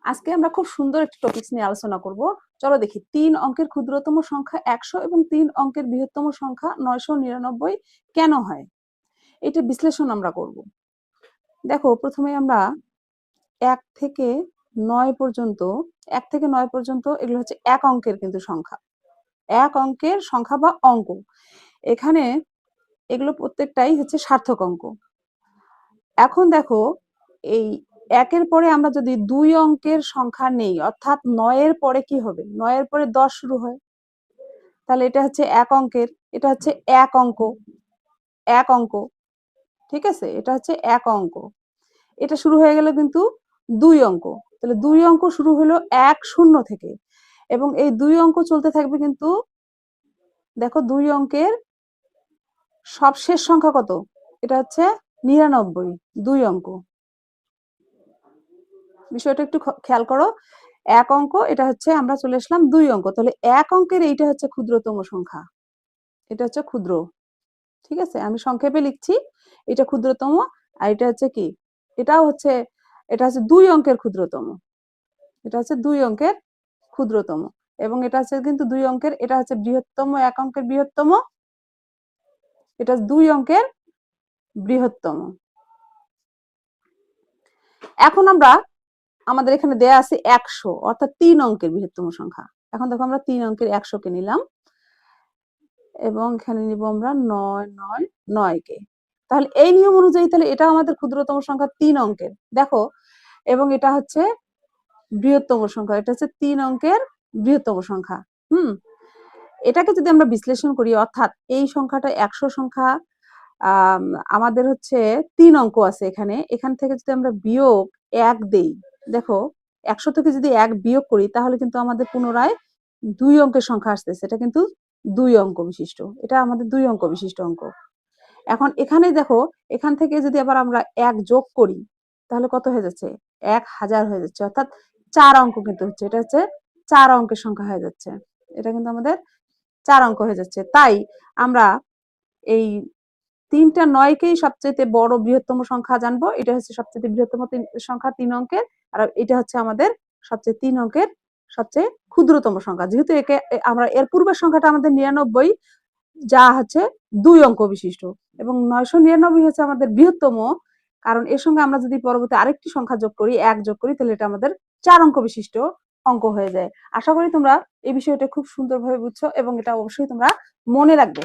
আজকে আমরা খুব সুন্দর একটা টপিকস নিয়ে আলোচনা করব। চলো দেখি 3 অঙ্কের ক্ষুদ্রতম সংখ্যা 100 এবং 3 অঙ্কের বৃহত্তম সংখ্যা 999 কেন হয়, এটা বিশ্লেষণ আমরা করব। দেখো প্রথমে আমরা 1 থেকে 9 পর্যন্ত এগুলো হচ্ছে এক অঙ্কের কিন্তু সংখ্যা, এক অঙ্কের সংখ্যা বা অঙ্ক। এখানে এগুলো প্রত্যেকটাই হচ্ছে সার্থক অঙ্ক। এখন দেখো এই একের পরে আমরা যদি 2 অঙ্কের সংখ্যা নেই, অর্থাৎ 9 এর পরে কি হবে, 9 এর পরে 10 শুরু হয়, তাহলে এটা হচ্ছে এক অঙ্কের, এটা হচ্ছে এক অঙ্ক, এক অঙ্ক, ঠিক আছে, এটা হচ্ছে এক অঙ্ক। এটা শুরু হয়ে গেল কিন্তু 2 অঙ্ক, তাহলে 2 অঙ্ক শুরু হলো 1 0 থেকে, এবং এই 2 অঙ্ক চলতে থাকবে কিন্তু। দেখো 2 অঙ্কের সবশেষ সংখ্যা কত, এটা হচ্ছে 99, 2 অঙ্ক। বিষয়টা একটু খেয়াল করো, এক অঙ্ক, এটা হচ্ছে আমরা চলে আসলাম 2 অঙ্ক, তাহলে এক অঙ্কের এইটা হচ্ছে ক্ষুদ্রতম সংখ্যা, এটা হচ্ছে ক্ষুদ্র, ঠিক আছে, আমি সংক্ষেপে লিখছি, এটা ক্ষুদ্রতম। আর এটা হচ্ছে কি, এটা হচ্ছে 2 অঙ্কের ক্ষুদ্রতম, এটা হচ্ছে 2 অঙ্কের ক্ষুদ্রতম, এবং এটা হচ্ছে কিন্তু 2 অঙ্কের, এটা হচ্ছে বৃহত্তম, এক অঙ্কের বৃহত্তম, এটা 2 অঙ্কের বৃহত্তম। এখন আমরা আমাদের এখানে দেয়া আছে 100, অর্থাৎ 3 অঙ্কের বৃহত্তম সংখ্যা। এখন দেখো আমরা 3 অঙ্কের 100 কে নিলাম এবং এখানে নিব আমরা 999 কে। তাহলে এই নিয়ম অনুযায়ী তাহলে এটা আমাদের ক্ষুদ্রতম সংখ্যা 3 অঙ্কের, দেখো, এবং এটা হচ্ছে বৃহত্তম সংখ্যা, এটা হচ্ছে 3 অঙ্কের বৃহত্তম সংখ্যা। এটাকে যদি আমরা বিশ্লেষণ করি, অর্থাৎ এই সংখ্যাটা 100 সংখ্যা, আমাদের হচ্ছে 3 অঙ্ক আছে এখানে, এখান থেকে যদি আমরা বিয়োগ 1 দেই, দেখো 100 থেকে যদি 1 বিয়োগ করি তাহলে কিন্তু আমাদের পুনরায় 2 অঙ্কের সংখ্যা আসতেছে, এটা কিন্তু 2 অঙ্ক বিশিষ্ট, এটা আমাদের 2 অঙ্ক বিশিষ্ট অঙ্ক। এখন এখানে দেখো, এখান থেকে যদি আবার আমরা 1 যোগ করি তাহলে কত হয়ে যাচ্ছে, 1000 হয়ে যাচ্ছে, অর্থাৎ 4 অঙ্ক কিন্তু হচ্ছে, এটা হচ্ছে 4 অঙ্কের সংখ্যা হয়ে যাচ্ছে, এটা কিন্তু আমাদের 4 অঙ্ক হয়ে যাচ্ছে। তাই আমরা এই 3টা 9কেই সবচেয়ে বড় বৃহত্তম সংখ্যা জানবো, এটা হচ্ছে সবচেয়ে বৃহত্তম সংখ্যা 3 অঙ্কের, আর এটা হচ্ছে আমাদের সবচেয়ে 3 অঙ্কের সবচেয়ে ক্ষুদ্রতম সংখ্যা। যেহেতু একে আমরা এর পূর্বের সংখ্যাটা আমাদের 99, যা হচ্ছে 2 অঙ্ক বিশিষ্ট, এবং 999 হচ্ছে আমাদের বৃহত্তম, কারণ এর সঙ্গে আমরা যদি পরবর্তী আরেকটি সংখ্যা যোগ করি, 1 যোগ করি, তাহলে এটা আমাদের 4 অঙ্ক বিশিষ্ট অঙ্ক হয়ে যায়। আশা করি তোমরা এই বিষয়টা খুব সুন্দরভাবে বুঝছো এবং এটা অবশ্যই তোমরা মনে রাখবে।